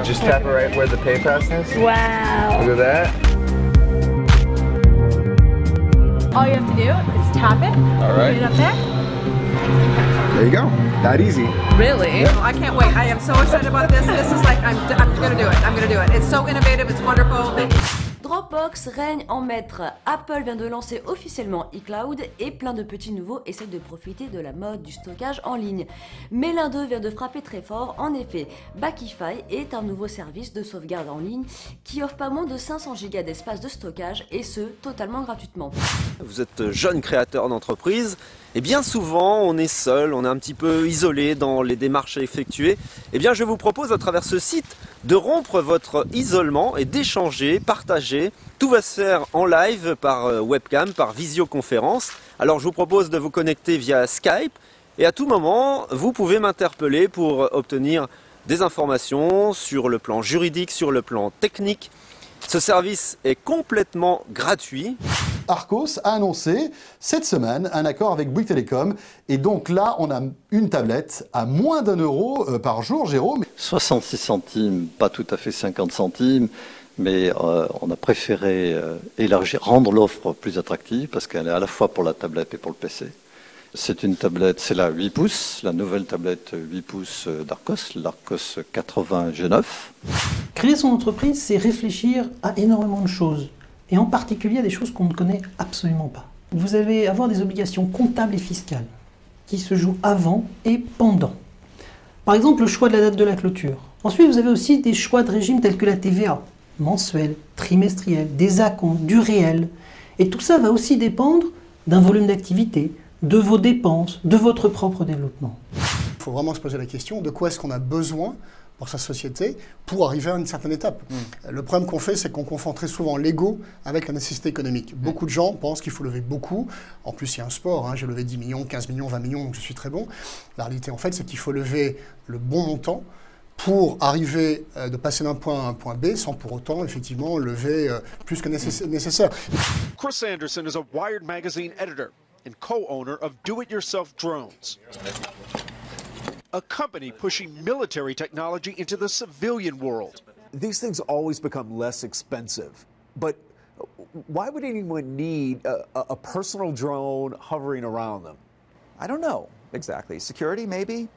Just tap it right where the pay pass is. Wow. Look at that. All you have to do is tap it. All right. Put it up there. There you go. That easy. Really? Yep. Oh, I can't wait. I am so excited about this. This is like, I'm gonna do it. I'm gonna do it. It's so innovative. It's wonderful. Dropbox règne en maître. Apple vient de lancer officiellement iCloud et plein de petits nouveaux essayent de profiter de la mode du stockage en ligne. Mais l'un d'eux vient de frapper très fort. En effet, Backify est un nouveau service de sauvegarde en ligne qui offre pas moins de 500 Go d'espace de stockage et ce, totalement gratuitement. Vous êtes jeune créateur d'entreprise et bien souvent on est seul, on est un petit peu isolé dans les démarches à effectuer. Eh bien je vous propose à travers ce site de rompre votre isolement et d'échanger, partager. Tout va se faire en live par webcam, par visioconférence. Alors je vous propose de vous connecter via Skype et à tout moment vous pouvez m'interpeller pour obtenir des informations sur le plan juridique, sur le plan technique. Ce service est complètement gratuit. Arcos a annoncé cette semaine un accord avec Bouygues Telecom et donc là on a une tablette à moins d'1 € par jour, Jérôme. 66 centimes, pas tout à fait 50 centimes, mais on a préféré élargir, rendre l'offre plus attractive parce qu'elle est à la fois pour la tablette et pour le PC. C'est une tablette, c'est la 8 pouces, la nouvelle tablette 8 pouces d'Arcos, l'Arcos 80 G9. Créer son entreprise, c'est réfléchir à énormément de choses, et en particulier à des choses qu'on ne connaît absolument pas. Vous allez avoir des obligations comptables et fiscales qui se jouent avant et pendant. Par exemple, le choix de la date de la clôture. Ensuite, vous avez aussi des choix de régime tels que la TVA, mensuelle, trimestrielle, des acomptes, du réel. Et tout ça va aussi dépendre d'un volume d'activité, de vos dépenses, de votre propre développement. Il faut vraiment se poser la question de quoi est-ce qu'on a besoin pour sa société pour arriver à une certaine étape. Le problème qu'on fait, c'est qu'on confond très souvent l'ego avec la nécessité économique. Beaucoup de gens pensent qu'il faut lever beaucoup. En plus, il y a un sport. J'ai levé 10 millions, 15 millions, 20 millions, donc je suis très bon. La réalité, en fait, c'est qu'il faut lever le bon montant pour arriver de passer d'un point à un point B sans pour autant, effectivement, lever plus que nécessaire. Chris Anderson is a Wired magazine editor and co-owner of Do-It-Yourself Drones, a company pushing military technology into the civilian world. These things always become less expensive, but why would anyone need a personal drone hovering around them? I don't know exactly. Security, maybe?